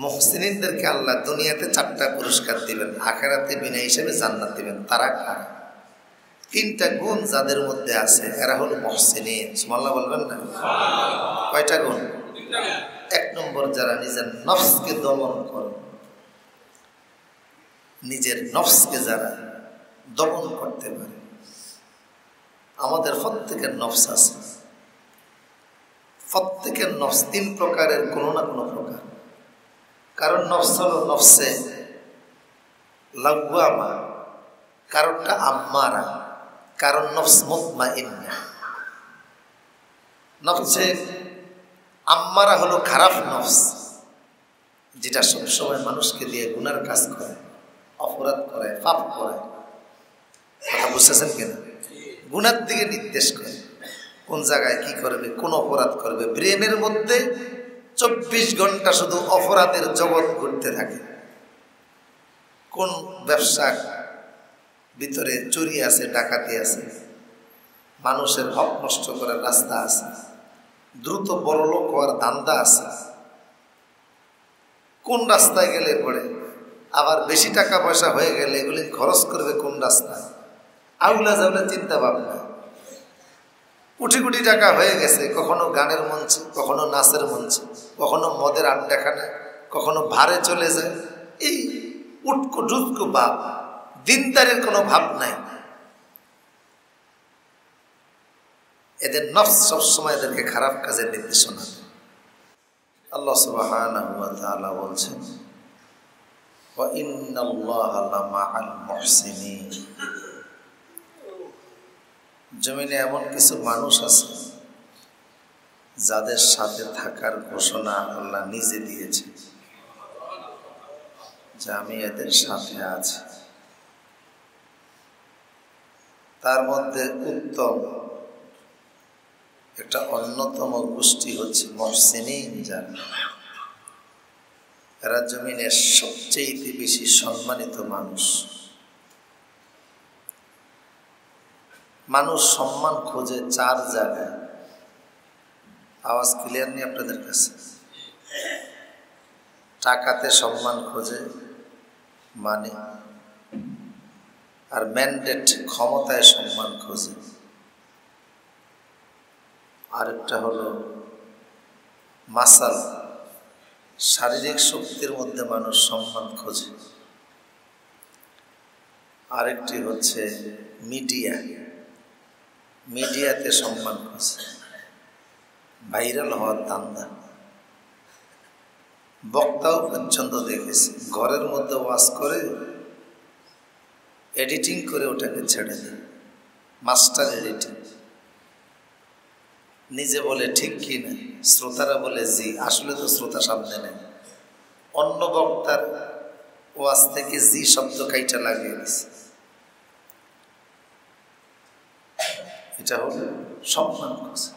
মুহসিনিনদেরকে আল্লাহ দুনিয়াতে 4টা পুরস্কার দিবেন, আখিরাতে বিনা হিসেবে জান্নাত দিবেন। তারা কারা? 3টা গুণ যাদের মধ্যে আছে এরা হলো মুহসিনিন। সুবহানাল্লাহ বলবেন না? কয়টা গুণ? 1 নম্বর, যারা নিজের নফসকে দমন করে, নিজের নফসকে যারা দমন করতে পারে। আমাদের প্রত্যেকের নফস আছে, প্রত্যেকের নফস 3 প্রকারের, কোনো না কোনো প্রকার। কারণ নফস হলো নফসে লাওয়ামা, কারণটা আম্মারা, কারণ নফস মুতমাইন্না। নফসে আম্মারা হলো খারাপ নফস, যেটা সবসময় মানুষকে দিয়ে গুনার কাজ করে, অপরাধ করে, পাপ করে। কথা বুঝতেছেন কিনা? গুনার দিকে নির্দেশ করে, কোন জায়গায় কি করবে, কোন অপরাধ করবে। ব্রেনের মধ্যে 24 ঘন্টা শুধু অপরাধের জগৎ ঘুরতে থাকে। কোন ব্যবসা ভিতরে চুরি আছে, ডাকাতি আছে, মানুষের হক নষ্ট করার রাস্তা আছে, দ্রুত বড়লোক হওয়ার ধান্দা আছে। কোন রাস্তায় গেলে পড়ে আবার বেশি টাকা পয়সা হয়ে গেলে এগুলি খরচ করবে কোন রাস্তায়, আউলা জাউলা চিন্তা ভাবনা। কোটি কোটি টাকা হয়ে গেছে, কখনো গানের মঞ্চে, কখনো নাচের মঞ্চে, কখনো মদের আড্ডাখানায়, কখনো ভারে চলে যায়। এই উটকো ডুটকো ভাব, দিনদারের কোনো ভাব নাই। এদের নফস সবসময় এদেরকে খারাপ কাজের নির্দেশনা দেয়। আল্লাহ সুবহানাহু ওয়া তাআলা বলছেন, ওয়া ইন্নাল্লাহা লামাআল মুহসিনিন। জমিনে এমন কিছু মানুষ আছে যাদের সাথে থাকার ঘোষণা আল্লাহ নিজে দিয়েছে, যে আমি এদের সাথে আছি। তার মধ্যে উত্তম একটা অন্যতম গোষ্ঠী হচ্ছে মুহসিনিন। যারা এরা জমিনের সবচেয়ে বেশি সম্মানিত মানুষ। মানুষ সম্মান খোঁজে 4 জায়গায়। আওয়াজ ক্লিয়ার নেই আপনাদের কাছে? টাকাতে সম্মান খোঁজে, মানে, আর ম্যান্ডেট ক্ষমতায় সম্মান খোঁজে। আরেকটা হলো মাসাল, শারীরিক শক্তির মধ্যে মানুষ সম্মান খোঁজে। আরেকটি হচ্ছে মিডিয়া, মিডিয়াতে সম্মান খোঁজে, ভাইরাল হওয়ার ধান্দা। বক্তাও পর্যন্ত দেখেছি ঘরের মধ্যে ওয়াজ করে এডিটিং করে ওটাকে ছেড়ে দেয়, মাস্টার এডিটিং। নিজে বলে ঠিক কি না, শ্রোতারা বলে জি, আসলে তো শ্রোতা সামনে নেই। অন্য বক্তার ওয়াজ থেকে জি শব্দ কাইটা লাগিয়ে দিছে। এটা হলো সম্মান খোঁজে।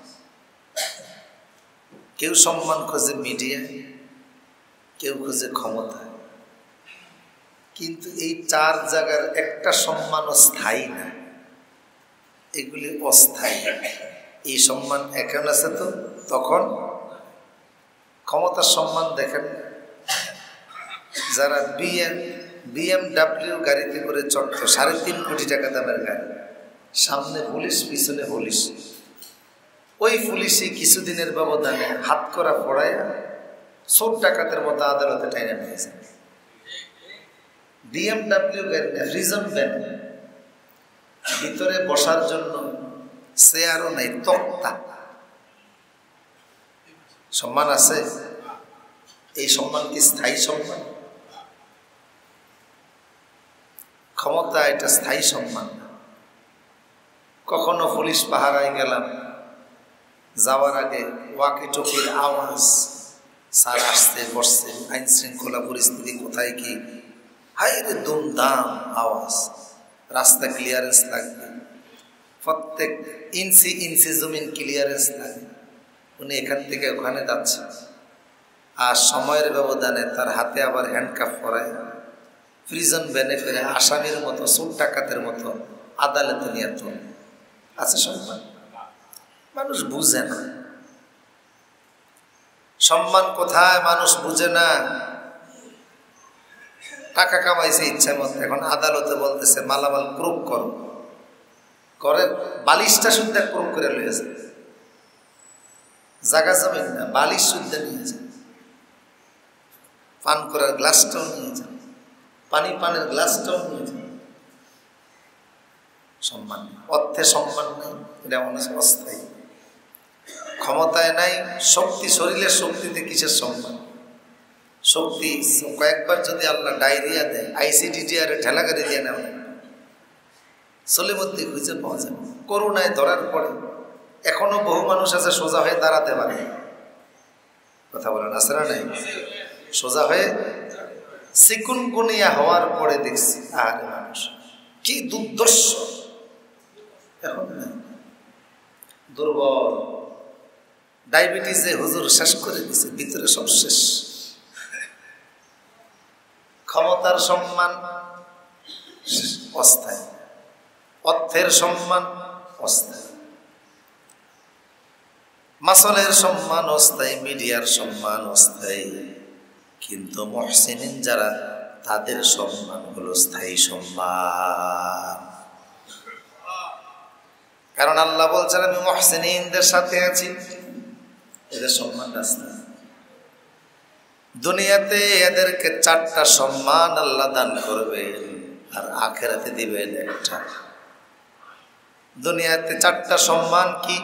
কেউ সম্মান খোঁজে মিডিয়ায়, কেউ খোঁজে ক্ষমতায়। কিন্তু এই 4 জায়গার একটা সম্মানও স্থায়ী না, এগুলি অস্থায়ী। এই সম্মান এখন আছে তো তখন ক্ষমতার সম্মান দেখেন। যারা বিএমডাব্লিউ গাড়িতে করে চড়ত, 3.5 কোটি টাকা দামের গাড়ি, সামনে পুলিশ, পিছনে পুলিশ, ওই পুলিশই কিছুদিনের ব্যবধানে হাত করা পড়ায় চোর ডাকাতের মতো আদালতে টাইনে নিয়েছে। বিএমডাব্লিউ গাড়ি না, রিজন ভ্যান, ভিতরে বসার জন্য চেয়ারও নাই, তক্তা। সম্মান আছে? এই সম্মান কি স্থায়ী সম্মান? ক্ষমতা এটা স্থায়ী সম্মান। কখনো পুলিশ পাহারায় গেলাম, যাওয়ার আগে ওয়াকি টকির আওয়াজ, স্যার আসছে, বসছে, আইন শৃঙ্খলা পরিস্থিতি কোথায় কি, হাই রে দুমদাম আওয়াজ, রাস্তা ক্লিয়ারেন্স লাগবে, প্রত্যেক ইঞ্চি ইঞ্চি জমিন ক্লিয়ারেন্স লাগবে। উনি এখান থেকে ওখানে যাচ্ছে, আর সময়ের ব্যবধানে তার হাতে আবার হ্যান্ডকাফ পরায়, প্রিজন ভ্যানে ফেরে আসামির মতো, চোর ডাকাতের মতো আদালতে নিয়ে তোলে। আছে সম্মান? মানুষ বুঝে না সম্মান কোথায়, মানুষ বুঝে না। টাকা কামাইছে ইচ্ছা মতো, এখন আদালতে বলতেছে মালামাল ক্রোক করো, করে বালিশটা শুদ্ধ ক্রোক করে লয়েছে, জায়গা জমিন না, বালিশ শুদ্ধ নিয়েছে, পান করার গ্লাসটাও নিয়েছে, পানের গ্লাসটাও নিয়েছে। সম্মান, অর্থে সম্মান নেই, এটা অনেক অস্থায়ী। ক্ষমতায় নাই শক্তি, শরীরের শক্তিতে কিসের সম্মান? শক্তি কয়েকবার যদি আল্লাহ ডায়রিয়া দেয়, ICDDR ঠেলা গাড়ি দিয়ে নেওয়া, সলিমদ্দি খুঁজে পাওয়া যায়। করোনায় ধরার পরে এখনো বহু মানুষ আছে সোজা হয়ে দাঁড়াতে পারে, কথা বলেন আছে না নাই? সোজা হয়ে চিকুনগুনিয়া হওয়ার পরে দেখছি আরে মানুষ কি দুর্দর্শ, এখন না, দুর্বল। ডায়াবেটিসে হুজুর শেষ করে দিছে, ভিতরে সব শেষ। ক্ষমতার সম্মান অস্থায়ী, অর্থের সম্মান অস্থায়ী, মাসলের সম্মান অস্থায়ী, মিডিয়ার সম্মান অস্থায়ী, কিন্তু মুহসিনিন যারা তাদের সম্মান হলো স্থায়ী সম্মান। কারণ আল্লাহ বলছেন আমি মুহসিনিনদের সাথে আছি, এদের সম্মান রাস্তা। দুনিয়াতে এদেরকে 4টা সম্মান আল্লাহ দান করবেন, আর আখিরাতে দিবেন একটা। দুনিয়াতে 4টা সম্মান কি?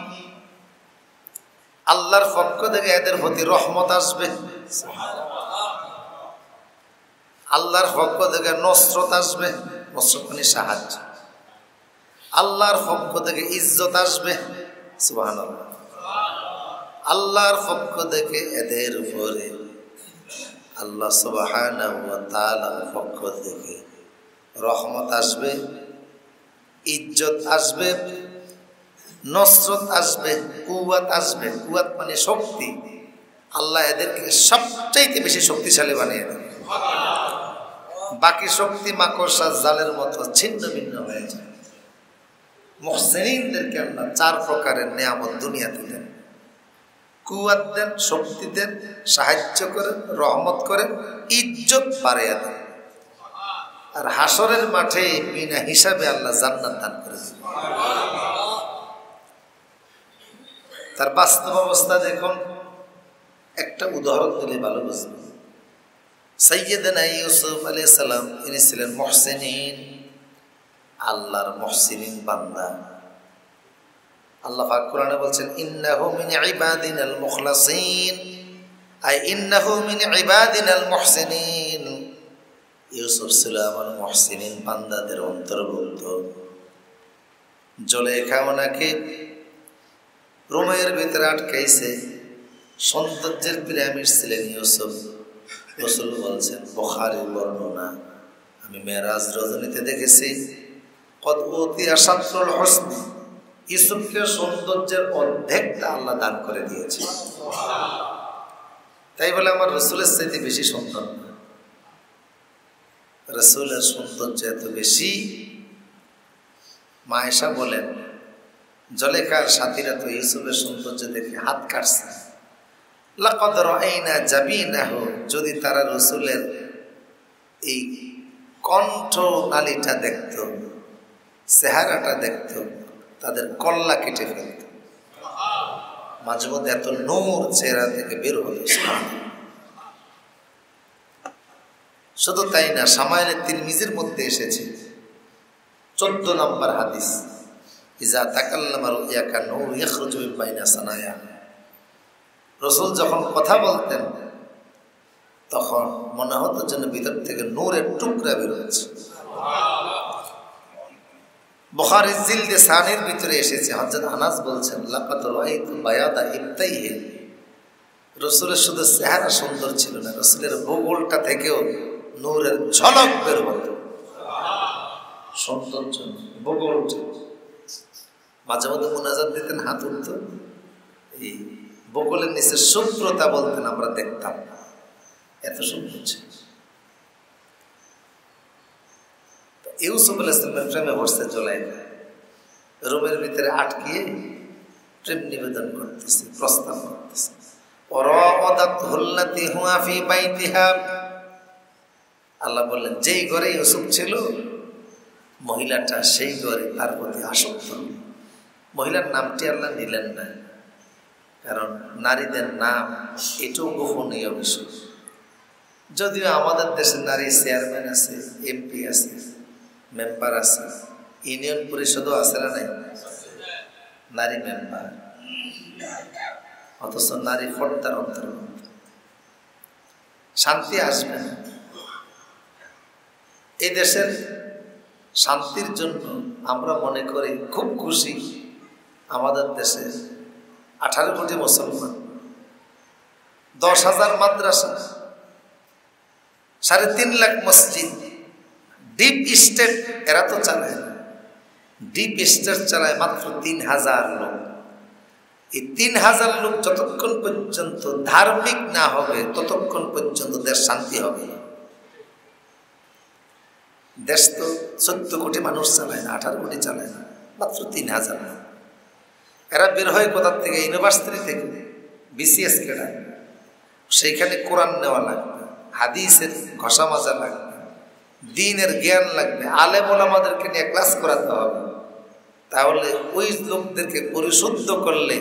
আল্লাহর পক্ষ থেকে এদের প্রতি রহমত আসবে, আল্লাহর পক্ষ থেকে নসরত আসবে, নসরত মানে সাহায্য, আল্লাহর পক্ষ থেকে ইজ্জত আসবে, সুবহানাল্লাহ, আল্লাহর পক্ষ থেকে এদের উপরে আল্লাহ সুবহানাহু ওয়া তাআলার পক্ষ থেকে রহমত আসবে, ইজ্জত আসবে, নসরত আসবে, কুওয়াত আসবে। কুওয়াত মানে শক্তি। আল্লাহ এদেরকে সবচাইতে বেশি শক্তিশালী বানিয়ে দেবে। বাকি শক্তি মাকড়সা জালের মতো ছিন্ন ভিন্ন হয়ে যায়। মুহসিনিনদেরকে আল্লাহ 4 প্রকারের নিয়ামত দুনিয়াতে দেন, কুওয়াত দেন, শক্তি দেন, সাহায্য করেন, রহমত করেন, ইজ্জত বাড়িয়ে দেন, আর হাসরের মাঠে বিনা হিসাবে আল্লাহ জান্নাত দান করে দেন। তার বাস্তব অবস্থা দেখুন, একটা উদাহরণ দিলে ভালো বুঝবেন। সাইয়্যিদনা ইউসুফ আলাইহিস সালাম ইনি ছিলেন মুহসিনিন, আল্লাহর মুহসিনিন বান্দা। আল্লাহ পাক কোরআনে বলছেন ইন্নাহু মিন ইবাদিনাল মুখলাসিন, আই ইন্নাহু মিন ইবাদিনাল মুহসিনিন। ইউসুফ ছিল আমার মুহসিনিন বান্দাদের অন্তর্ভুক্ত। জুলেখা ওনাকে রুমের ভিতরে আটকাইছে, সৌন্দর্যের পিরামিড ছিলেন ইউসুফ। রাসূল বলছেন, বুখারীর বর্ণনা, আমি মেরাজ রজনীতে দেখেছি, কদ উতিয়া শাতরুল হুসন, ইউসুফকে সৌন্দর্যের অর্ধেকটা আল্লাহ দান করে দিয়েছে। তাই বলে আমার রাসূলের চাইতে বেশি সুন্দর না, রাসূলের সৌন্দর্য এত বেশি। মা আয়েশা বলেন, জুলেখার সাথীরা তো ইউসুফের সৌন্দর্য দেখে হাত কাটছে। লাকাদ রাআইনা জাবিনাহু, যদি তারা রাসূলের এই কণ্ঠ নালীটা দেখত, চেহারাটা দেখত, তাদের কল্লা কেটে ফেলত। মাঝে মধ্যে এত নূর চেহারা থেকে বের হল। শুধু তাই না, শামাইলে তিরমিজির মধ্যে এসেছে 14 নম্বর হাদিস, ইজা তাকাল্লামা রুয়াকা নূর ইয়াখরুজু মিন বাইনা সানায়া। রাসূল যখন কথা বলতেন তখন মনে হতো যেন ভিতর থেকে নূরের টুকরা বের হচ্ছে। বুখারীর জিলদে সানির ভিতরে এসেছে, হযরত আনাস বলছেন, লাকাদ রাআইতু বায়াদা ইবতাইহি, রাসূলের শুধু চেহারা সুন্দর ছিল না, রাসূলের বগলটা থেকেও নূরের ঝলক বের হতো। সৌন্দর্য বগলটা, মাঝে মধ্যে মুনাজাত দিতেন, হাত উঠত, এই বগলের নিচে শুভ্রতা বলতেন, আমরা দেখতাম, এত সুন্দর ছিল। ইউসুফ আলাইহিস সালামের প্রেমে পড়ছে জুলাইখা, রুমের ভিতরে আটকিয়ে প্রেম নিবেদন করতেছে, প্রস্তাব করতেছে। ওয়ারাওয়াদাতহু আল্লাতী হুয়া ফী বাইতিহা আল্লাহ বললেন যেই ঘরে ইউসুফ ছিল মহিলাটা সেই ঘরে তার প্রতি আসক্ত হল। মহিলার নামটি আল্লাহ নিলেন না, কারণ নারীদের নাম এটাও গোপনীয় বিষয়। যদিও আমাদের দেশে নারী চেয়ারম্যান আছে, এমপি আছে, মেম্বার আছে, ইউনিয়ন পরিষদও আছে না নাই নারী মেম্বার, অথচ নারী পর্দার অন্তর্গত। শান্তি আসবে না। এই দেশের শান্তির জন্য আমরা মনে করি খুব খুশি, আমাদের দেশে 18 কোটি মুসলমান, 10,000 মাদ্রাসা, 3.5 লাখ মসজিদ, ডিপ স্টেট এরা তো চালায় না। ডিপ স্টেট চালায় মাত্র 3,000 লোক। এই 3,000 লোক যতক্ষণ পর্যন্ত ধার্মিক না হবে ততক্ষণ পর্যন্ত দেশ শান্তি হবে না। দেশ তো 14 কোটি মানুষ চালায় না, 18 কোটি চালায় না, মাত্র 3,000 লোক। এরা বের হয় কোথার থেকে? ইউনিভার্সিটি থেকে, বিসিএস কেডা। সেইখানে কোরআন নেওয়া লাগবে, হাদিসের ঘষা মাজা লাগবে, দ্বীনের জ্ঞান লাগবে, আলেম ওলামাদেরকে নিয়ে ক্লাস করাতে হবে। তাহলে ওই লোকদেরকে পরিশুদ্ধ করলে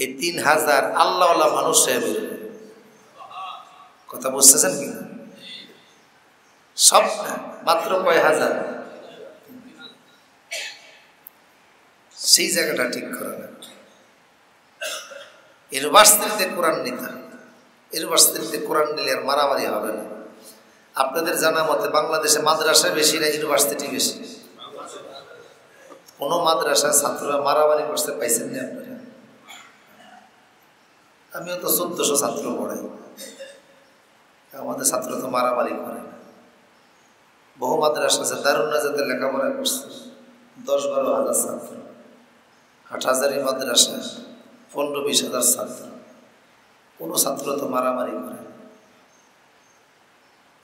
এই 3,000 আল্লাহওয়ালা মানুষ হয়ে বেরোবে। কথা বুঝতেছেন কি? সব না, মাত্র কয় হাজার। সেই জায়গাটা ঠিক করা না। ইউনিভার্সিটিতে কোরআন নিতে হবে। ইউনিভার্সিটিতে কোরআন নিলে আর মারামারি হবে না। আপনাদের জানা মতে বাংলাদেশে মাদ্রাসা বেশি না ইউনিভার্সিটি বেশি? কোনো মাদ্রাসা ছাত্ররা মারামারি করতে পাইছেন না আপনারা? আমিও তো 1400 ছাত্র পড়াই, আমাদের ছাত্র তো মারামারি করে না। বহু মাদ্রাসা আছে, দারুন নাজাতে লেখাপড়া করছে 10-12 হাজার ছাত্র, 8,000 মাদ্রাসা 15-20 হাজার ছাত্র। কোনো ছাত্র তো মারামারি করে না।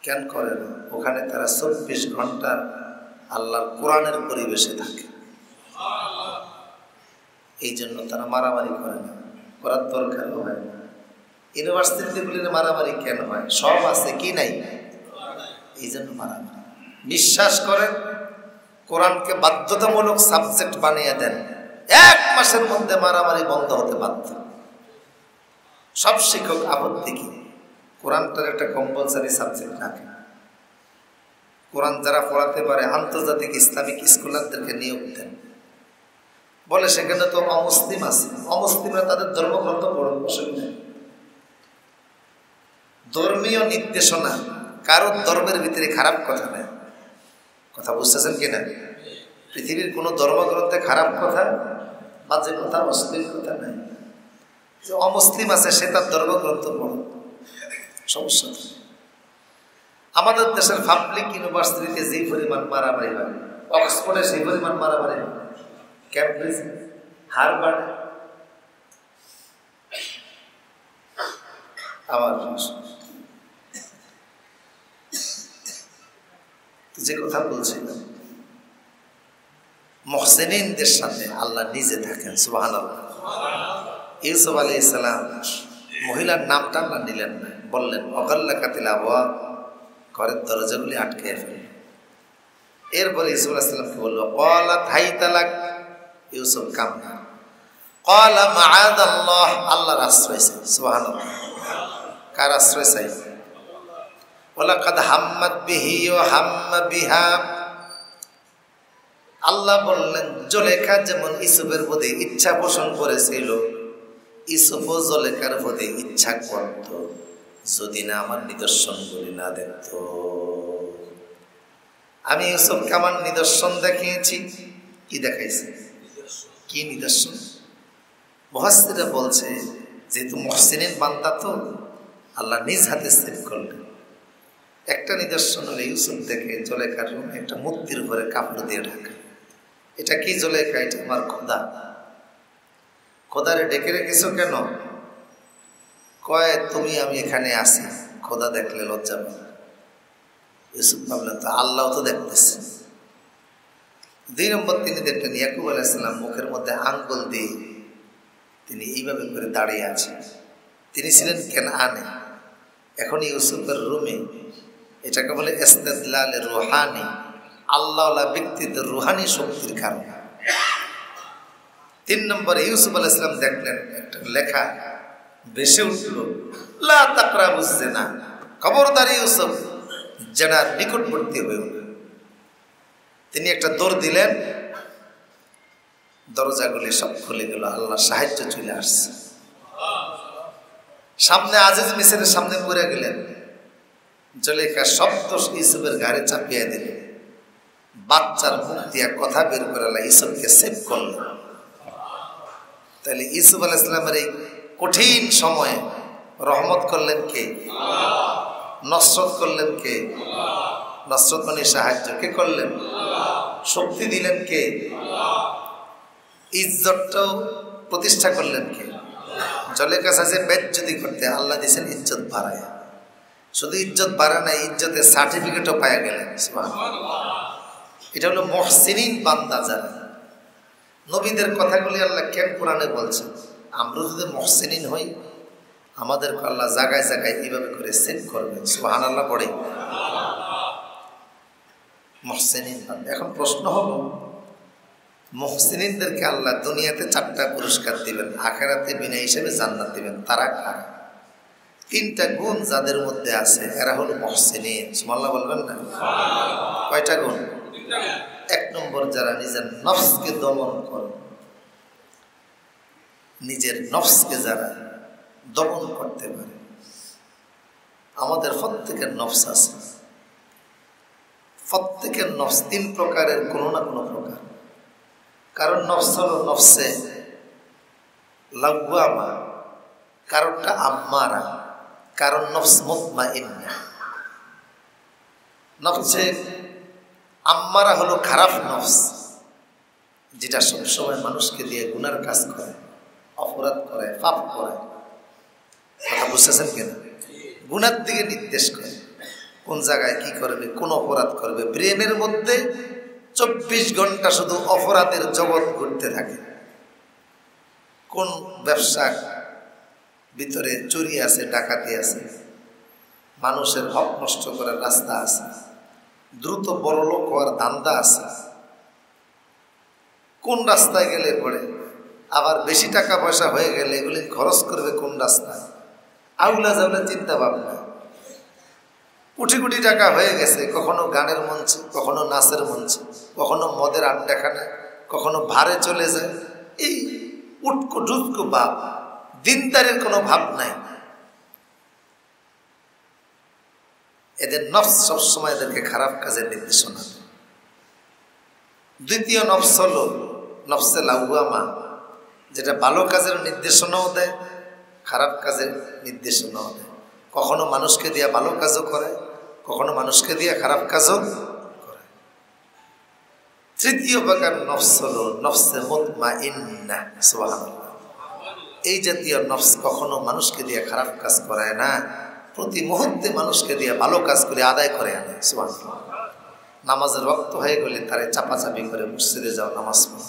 কেন করে না? ওখানে তারা 24 ঘন্টা আল্লাহর কোরআনের পরিবেশে থাকে, এই জন্য তারা মারামারি করে না, করার দরকারও হয় না। ইউনিভার্সিটিতে বলে মারামারি কেন হয়? সব আছে কি নাই, এই জন্য মারামারি। বিশ্বাস করেন, কোরআনকে বাধ্যতামূলক সাবজেক্ট বানিয়ে দেন, 1 মাসের মধ্যে মারামারি বন্ধ হতে বাধ্য। সব শিক্ষক আপত্তি কি? কোরআনটার একটা কম্পালসারি সাবজেক্ট রাখে। কোরআন যারা পড়াতে পারে আন্তর্জাতিক ইসলামিক স্কলারদেরকে নিয়োগ দেন। বলে সেখানে তো অমুসলিম আছে, অমুসলিমরা তাদের ধর্মগ্রন্থ পড়ে, অসুবিধা। ধর্মীয় নির্দেশনা কারোর ধর্মের ভিতরে খারাপ কথা নেই। কথা বুঝতেছেন কিনা? পৃথিবীর কোনো ধর্মগ্রন্থে খারাপ কথা, বাজে কথা, অশ্লীল কথা নেই। যে অমুসলিম আছে সে তার ধর্মগ্রন্থ পড়ে, সমস্যা নেই। আমাদের দেশের পাবলিক ইউনিভার্সিটিতে যে পরিমাণ মারামারি হয়, অক্সফোর্ডে সেই পরিমাণ মারামারি হয়, ক্যামব্রিজ, হার্ভার্ড। আমার যে কথা বলছিলাম, মুহসিনিনদের সাথে আল্লাহ নিজে থাকেন। সুবহানাল্লাহ। ইউসুফ আলাইহিস সালাম মহিলার নামটা আল্লাহ নিলেন না, বললেন অগাল্লাকাতিল আবওয়াব, ঘরের দরজাগুলি আটকে ফেলেন। এরপরে ইউসুফ আলাইহিস সালামকে বলল ক্বালাত হাইতা লাক, ইউসুফ কামনা, ক্বালা মাআযাল্লাহ, আল্লাহর আশ্রয় চাই। সুবহানাল্লাহ। কার আশ্রয় চাই? ওয়ালাকাদ হাম্মাত বিহি ওয়া হাম্মা বিহা। আল্লাহ বললেন জুলেখা যেমন ইউসুফের প্রতি ইচ্ছা পোষণ করেছিল, ইউসুফও জুলেখার প্রতি ইচ্ছা করত, যদি না আমার নিদর্শনগুলি না দেখত। আমি ইউসুফকে আমার নিদর্শন দেখিয়েছি। কি দেখাইছি? কি নিদর্শন? মুফাসসিররা বলছে যেহেতু মুহসিনিন বান্দা, তো আল্লাহ নিজ হাতে সেভ করলেন। একটা নিদর্শন হলে ইউসুফ দেখে জুলেখার রুমে একটা মূর্তির ঘরে কাপড় দিয়ে ঢাকা। এটা কি জুলেখা? এটা আমার খোদা। খোদারে ডেকে রেখেছো কেন? কয় তুমি আমি এখানে আসি, খোদা দেখলে লজ্জা পাবে। ইউসুফ ভাবলেন তো আল্লাহ তো দেখতেছে। 2 নম্বর তিনি দেখলেন ইয়াকুব আলাইহিস সালাম মুখের মধ্যে আঙ্গুল দিয়ে তিনি এইভাবে করে দাঁড়িয়ে আছেন। তিনি ছিলেন কেনানে। এখন ইউসুফের রুমে এটাকে বলে ইস্তেদলাল রুহানি, আল্লাহওয়ালা ব্যক্তিদের রুহানি শক্তির কারণে। 3 নম্বরে ইউসুফ আলাইহিস সালাম দেখলেন একটা লেখা ভেসে উঠল, লা তাকরাবুজ জিনা, খবরদার ইউসুফ জেনার নিকটবর্তী হইও না। তিনি একটা দৌড় দিলেন, দরজাগুলি সব খুলে গেল, আল্লাহর সাহায্য চলে আসছে। সামনে আজিজ মিসরের সামনে পড়ে গেলেন, জুলেখা সব দোষ ইউসুফের ঘাড়ে চাপিয়ে দিলেন, বাচ্চার মুখ দিয়া কথা বের করে ইউসুফকে সেভ করল। তাহলে ইউসুফ আলাইহিস সালামের এই কঠিন সময়ে রহমত করলেন কে? নসরত করলেন কে? নসরত মানে সাহায্য কে করলেন? শক্তি দিলেন কে? ইজ্জতটাও প্রতিষ্ঠা করলেন কে? জলেখা সাজে বেজ্জতি করতে আল্লাহ দিয়েছেন ইজ্জত বাড়ায়। শুধু ইজ্জত বাড়ায় না, ইজ্জতের সার্টিফিকেটও পাওয়া গেলেন। এটা হলো মুহসিনিন বান্দা যারা। নবীদের কথাগুলি আল্লাহ কেন কোরআনে বলছেন? আমরা যদি মুহসিনিন হই, আমাদেরকে আল্লাহ জায়গায় জায়গায় এইভাবে করে সেভ করবেন। সুবহানাল্লাহ পড়ে মুহসিনিন বান্দা। এখন প্রশ্ন হলো, মুহসিনিনদেরকে আল্লাহ দুনিয়াতে 4টা পুরস্কার দিবেন, আখিরাতে বিনা হিসেবে জান্নাত দিবেন। তারা কারা? 3টা গুণ যাদের মধ্যে আছে এরা হলো মুহসিনিন। সুবহানাল্লাহ বলবেন না? কয়টা গুণ? 1 নম্বর, যারা নিজের নফসকে দমন করে, নিজের নফসকে যারা দমন করতে পারে। আমাদের প্রত্যেকের নফস আছে, প্রত্যেকের নফস 3 প্রকারের, কোনো না কোনো প্রকার। কারণ নফস হলো নফসে লাওয়ামা, কারণটা আম্মারা, কারণ নফস মুতমাইন্না। নফসে আম্মারা হলো খারাপ নফস, যেটা সবসময় মানুষকে দিয়ে গুনার কাজ করে, অপরাধ করে, পাপ করে। কথা বুঝতেছেন কেন? গুনার দিকে নির্দেশ করে, কোন জায়গায় কি করবে, কোন অপরাধ করবে। ব্রেনের মধ্যে 24 ঘন্টা শুধু অপরাধের জগৎ ঘুরতে থাকে। কোন ব্যবসা ভিতরে চুরি আছে, ডাকাতি আছে, মানুষের হক নষ্ট করার রাস্তা আছে, দ্রুত বড়লোক হওয়ার ধান্দা আছে। কোন রাস্তায় গেলে পড়ে আবার বেশি টাকা পয়সা হয়ে গেলে এগুলি খরচ করবে কোন রাস্তায়, আউলা জাউলা চিন্তা ভাবনা। কোটি কোটি টাকা হয়ে গেছে, কখনো গানের মঞ্চে, কখনো নাচের মঞ্চে, কখনো মদের আড্ডাখানা, কখনো ভারে চলে যায়। এই উটকো ডুটকো বাপ, দিনদারের কোনো ভাব নাই। এদের নফস সবসময় এদেরকে খারাপ কাজের নির্দেশনা দেয়। দ্বিতীয় নফস হলো নফসে লাওয়ামা, যেটা ভালো কাজের নির্দেশনাও দেয়, খারাপ কাজের নির্দেশনাও দেয়। কখনো মানুষকে দিয়ে ভালো কাজও করে, কখনো মানুষকে দিয়ে খারাপ কাজও করে। তৃতীয় প্রকার নফস হলো নফসে মুতমাইন্না। সুবহানাল্লাহ। এই জাতীয় নফস কখনো মানুষকে দিয়ে খারাপ কাজ করায় না, প্রতি মুহূর্তে মানুষকে দিয়ে ভালো কাজ করে আদায় করে আনে। সুবহানাল্লাহ। নামাজের রক্ত হয়ে গেলে তারে চাপাচাপি করে মসজিদে যাও, নামাজ পড়ো।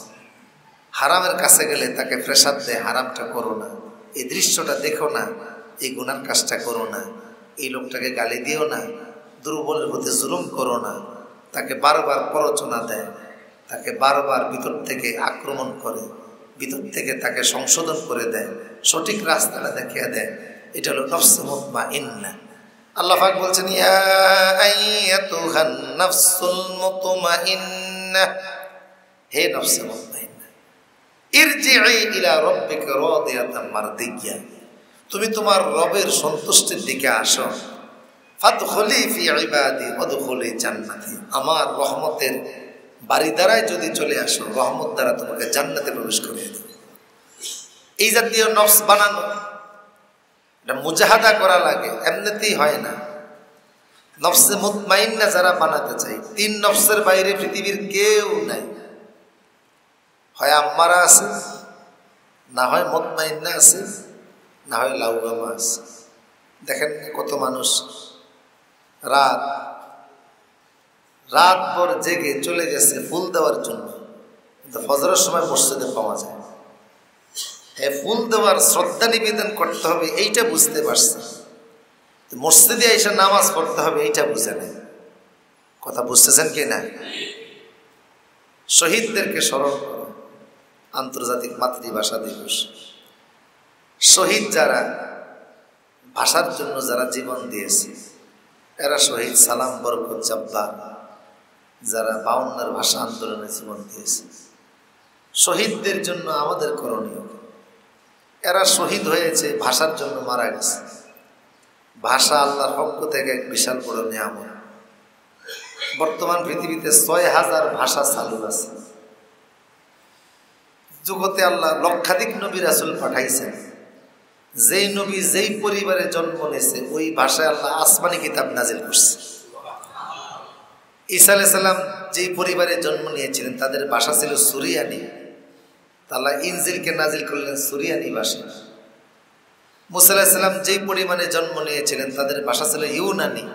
হারামের কাছে গেলে তাকে প্রেসার দেয়, হারামটা করো না, এই দৃশ্যটা দেখো না, এই গুনার কাজটা করো না, এই লোকটাকে গালি দিও না, দুর্বলের প্রতি জুলুম করো না, তাকে বারবার প্ররোচনা দেয়, তাকে বারবার ভিতর থেকে আক্রমণ করে, ভিতর থেকে তাকে সংশোধন করে দেয়, সঠিক রাস্তাটা দেখিয়ে দেয়। এটা হলো নফস মুতমাইন্না। আল্লাহ পাক বলছেন, ইয়া আইয়াতুহান নাফসুল মুতমাইন্না, হে নফসে মুতমাইন্না, ইরজিই ইলা রাব্বিকা রাদিয়াতাম মারদিয়া, তুমি তোমার রবের সন্তুষ্টির দিকে আসো। ফাদখুলি ফি ইবাদি ওয়াদখুলি জান্নাতি, আমার রহমতের বাড়ি দ্বারায় যদি চলে আসো, রহমত দ্বারা তোমাকে জান্নাতে প্রবেশ করিয়ে দেব। এই জাতীয় নফস বানানো, এটা মুজাহাদা করা লাগে, এমনিতেই হয় না। নফসে মুতমাইন্না যারা বানাতে চাই, 3 নফসের বাইরে পৃথিবীর কেউ নাই। হয় আম্মারা আছে, না হয় মুতমাইন্না আছে, না হয় লাওয়ামা আছে। দেখেন কত মানুষ রাত ভর জেগে চলে গেছে ফুল দেওয়ার জন্য, কিন্তু ফজরের সময় মসজিদে পাওয়া যায়। হ্যাঁ, ফুল দেওয়ার শ্রদ্ধা নিবেদন করতে হবে, এইটা বুঝতে পারছে, মসজিদে এসে নামাজ পড়তে হবে এইটা বুঝে নেই। কথা বুঝতেছেন কি না? শহীদদেরকে স্মরণ করো। আন্তর্জাতিক মাতৃভাষা দিবস, শহীদ যারা ভাষার জন্য যারা জীবন দিয়েছে এরা শহীদ সালাম বরকত জব্বার, যারা 52 ভাষা আন্দোলনে জীবন দিয়েছে। শহীদদের জন্য আমাদের করণীয়, এরা শহীদ হয়েছে ভাষার জন্য মারা গেছে। ভাষা আল্লাহর পক্ষ থেকে এক বিশাল বড় নিয়ামত। বর্তমান পৃথিবীতে 6000 ভাষা চালু আছে। জগতে আল্লাহ লক্ষাধিক নবী রাসূল পাঠাইছেন। যেই নবী যেই পরিবারে জন্ম নিয়েছে ওই ভাষায় আল্লাহ আসমানি কিতাব নাজিল করছে। ঈসা আলাইহিস সালাম যেই পরিবারে জন্ম নিয়েছিলেন তাদের ভাষা ছিল সুরিয়ানি, আল্লাহ ইনজিলকে নাজিল করলেন সুরিয়ানি ভাষা। মুসা আলাইহিস সালাম যেই পরিমাণে জন্ম নিয়েছিলেন তাদের ভাষা ছিল ইউনানি,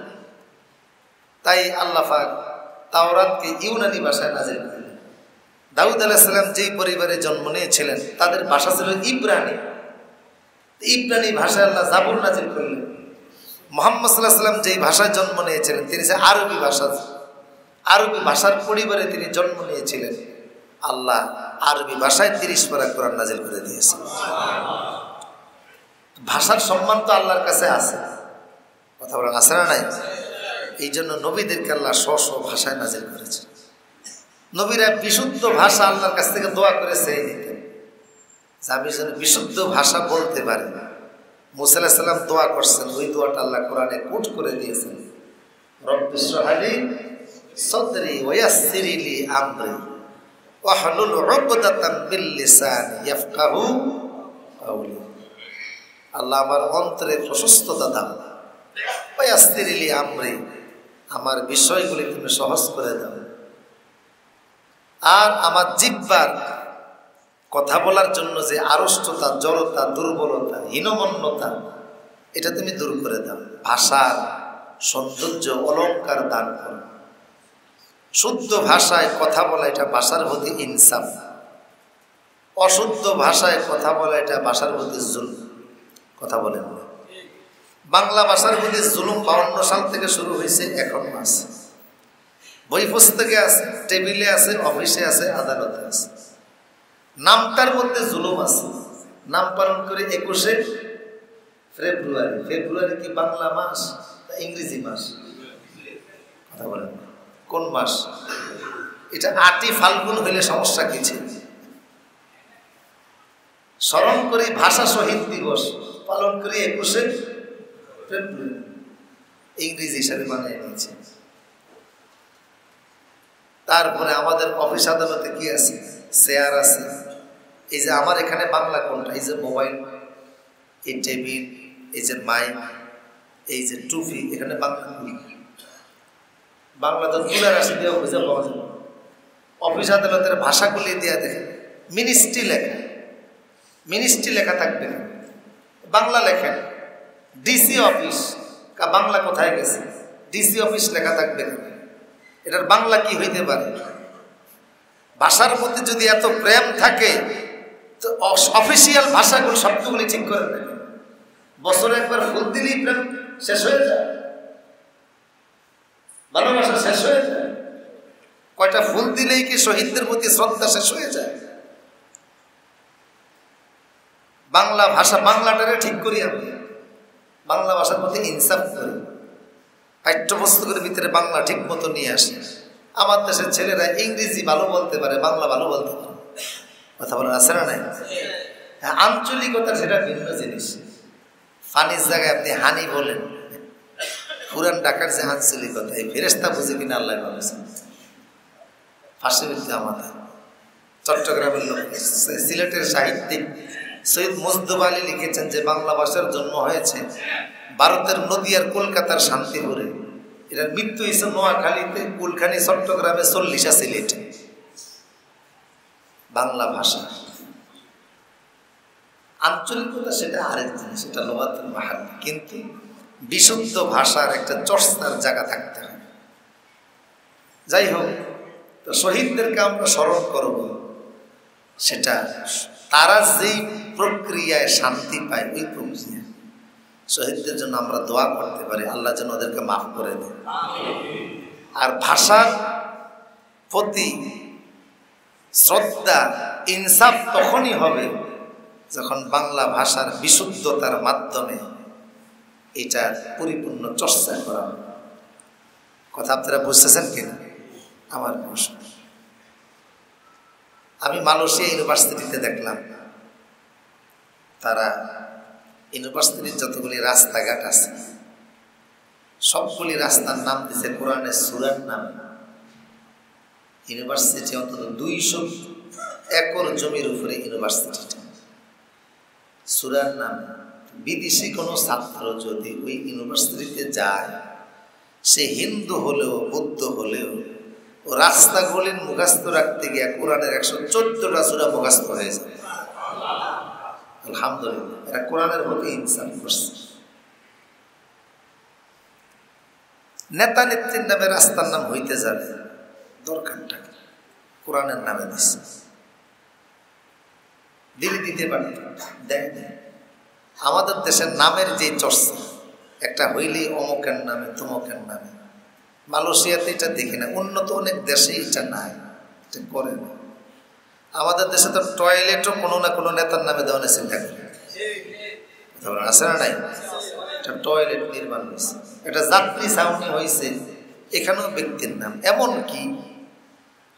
তাই আল্লাহ পাক তাওরাতকে ইউনানি ভাষায় নাজিল করলেন। দাউদ আলাইহিস সালাম যেই পরিবারে জন্ম নিয়েছিলেন তাদের ভাষা ছিল ইব্রানি, ইব্রানি ভাষায় আল্লাহ জাবুর নাজিল করলেন। মুহাম্মদ সাল্লাল্লাহু আলাইহি ওয়াসাল্লাম যেই ভাষায় জন্ম নিয়েছিলেন তিনি আরবি ভাষা, আরবি ভাষার পরিবারে তিনি জন্ম নিয়েছিলেন। আল্লাহ আরবি ভাষায় 30 পারা কোরআন নাজিল করে দিয়েছেন। ভাষার সম্মান তো আল্লাহর কাছে আছে, কথা বলেন আছে না নাই? এই জন্য নবীদেরকে আল্লাহ স্ব ভাষায় নাজিল করেছে। নবীরা বিশুদ্ধ ভাষা আল্লাহর কাছ থেকে দোয়া করে চেয়ে নিতেন যে আমি যেন বিশুদ্ধ ভাষা বলতে পারি। মুসা আলাইহিস সালাম দোয়া করছেন, ওই দোয়াটা আল্লাহ কোরআনে কোট করে দিয়েছেন। রব্বি ইশরাহ লি সাদরি ওয়া ইয়াসসির লি আমরি ওয়াহলুল উকদাতাম মিন লিসানি ইয়াফকাহু কাওলি। আল্লাহ আমার অন্তরে প্রশস্ততা দাও, ওয়া ইয়াসসির লি আমরি, আমার বিষয়গুলি তুমি সহজ করে দাও, আর আমার জিহ্বার কথা বলার জন্য যে আড়ষ্টতা, জড়তা, দুর্বলতা, হীনমন্যতা এটা তুমি দূর করে দাও। ভাষার সৌন্দর্য, অলঙ্কার দান করো। শুদ্ধ ভাষায় কথা বলা এটা ভাষার প্রতি ইনসাফ, অশুদ্ধ ভাষায় কথা বলা এটা ভাষার প্রতি জুলুম। কথা বলেন না? বাংলা ভাষার প্রতি জুলুম 52 সাল থেকে শুরু হয়েছে, এখনো আছে। বই পুস্তকে আছে, টেবিলে আছে, অফিসে আছে, আদালতে আছে। নামটার মধ্যে জুলুম আছে। নাম পালন করে 21শে ফেব্রুয়ারি। ফেব্রুয়ারি কি বাংলা মাস না ইংরেজি মাস? কথা বলেন কোন মাস? এটা 8ই ফাল্গুন হইলে সমস্যা কি ছিল? স্মরণ করি ভাষা শহীদ দিবস, পালন করি 21শে ফেব্রুয়ারি, ইংরেজি হিসাবে বানিয়ে নিয়েছে। তারপরে আমাদের অফিস আদালতে কি আছে? চেয়ার আছে। এই যে আমার এখানে বাংলা কোনটা? এই যে মোবাইল, এই টেবিল, এই যে মাইক, এই যে টুপি, এখানে বাংলা কি? বাংলা তো তুলার রাশি দিয়েও বুঝে পাওয়া যাবে। অফিস আদালতের ভাষাগুলি দিয়ে দেখে মিনিস্ট্রি লেখা, মিনিস্ট্রি লেখা থাকবে না, বাংলা লেখেন। ডিসি অফিস, বাংলা কোথায় গেছে? ডিসি অফিস লেখা থাকবে না। এটার বাংলা কি হইতে পারে? ভাষার প্রতি যদি এত প্রেম থাকে তো অফিসিয়াল ভাষাগুলো শব্দগুলি ঠিক করে দেবে। বছরে একবার ফুল দিলেই প্রেম শেষ হয়ে যায়, ভালোবাসা শেষ হয়ে যায়। কয়টা ফুল দিলেই কি শহীদদের প্রতি শ্রদ্ধা শেষ হয়ে যায়? বাংলা ভাষা, বাংলাটারে ঠিক করি, আমি বাংলা ভাষার প্রতি ইনসাফ করি, পাঠ্যপুস্তকের ভিতরে বাংলা ঠিক মতো নিয়ে আসে। আমার দেশের ছেলেরা ইংরেজি ভালো বলতে পারে, বাংলা ভালো বলতে পারে। কথা বলার আছে না নাই? আঞ্চলিকতা সেটা ভিন্ন জিনিস। ফানির জায়গায় আপনি হানি বলেন, পুরান ঢাকার যে আঞ্চলিকতা, এই ফেরেশতা বুঝে কিনা আল্লাহ বলেছেন। ফাঁসি বিদ্যা আমাদের চট্টগ্রামের লোক, সিলেটের সাহিত্যিক সৈয়দ মুজতবা আলী লিখেছেন যে বাংলা ভাষার জন্ম হয়েছে ভারতের নদীয়ার কলকাতার শান্তিপুরে। এটার মৃত্যু হয়েছে নোয়াখালীতে, কুলখানি, চট্টগ্রামে, 40 সিলেটে। বাংলা ভাষা আঞ্চলিকতা সেটা আরেক জিনিস, সেটা লোগাতুল মাহাল। কিন্তু বিশুদ্ধ ভাষার একটা চর্চার জায়গা থাকতে হবে। যাই হোক, তো শহীদদেরকে আমরা স্মরণ করব, সেটা তারা যেই প্রক্রিয়ায় শান্তি পায় ওই প্রক্রিয়া। শহীদদের জন্য আমরা দোয়া করতে পারি, আল্লাহ যেন ওদেরকে মাফ করে দেয়। আর ভাষার প্রতি শ্রদ্ধা ইনসাফ তখনই হবে যখন বাংলা ভাষার বিশুদ্ধতার মাধ্যমে এটা পরিপূর্ণ চর্চা করা হবে। কথা আপনারা বুঝতেছেন কিনা আমার প্রশ্ন? আমি মালয়েশিয়া ইউনিভার্সিটিতে দেখলাম, তারা ইউনিভার্সিটির যতগুলি রাস্তাঘাট আছে সবগুলি রাস্তার নাম দিয়েছে কোরআনের সূরার নাম। ইউনিভার্সিটি অন্তত 200 একর জমির উপরে ইউনিভার্সিটিটা, সূরার নাম। বিদেশি কোনো ছাত্র যদি ওই ইউনিভার্সিটিতে যায়, সে হিন্দু হলেও বৌদ্ধ হলেও ও রাস্তাগুলির মুখস্থ রাখতে গিয়ে কোরআনের 114টা সূরা মুখস্থ হয়ে যায়। আলহামদুলিল্লাহ, এরা কোরআনের প্রতি ইনসাফ করছে। নেতা নেত্রীর নামে রাস্তার নাম হইতে যাবে, দরকারটা কোরআনের নামে দিচ্ছে। দিল্লি দিতে পারত, দেয় না। আমাদের দেশের নামের যে চর্চা, একটা হইলেই অমুকের নামে তমুকের নামে। মালয়েশিয়াতে এটা দেখি না, উন্নত অনেক দেশে এটা নাই, এটা করে না। আমাদের দেশে তো টয়লেটও কোনো না কোনো নেতার নামে দেওয়ার চিন্তা করে, আছে না নাই? এটা টয়লেট নির্মাণ হয়েছে, এটা যাত্রী ছাউনি হয়েছে, এখানেও ব্যক্তির নাম। এমনকি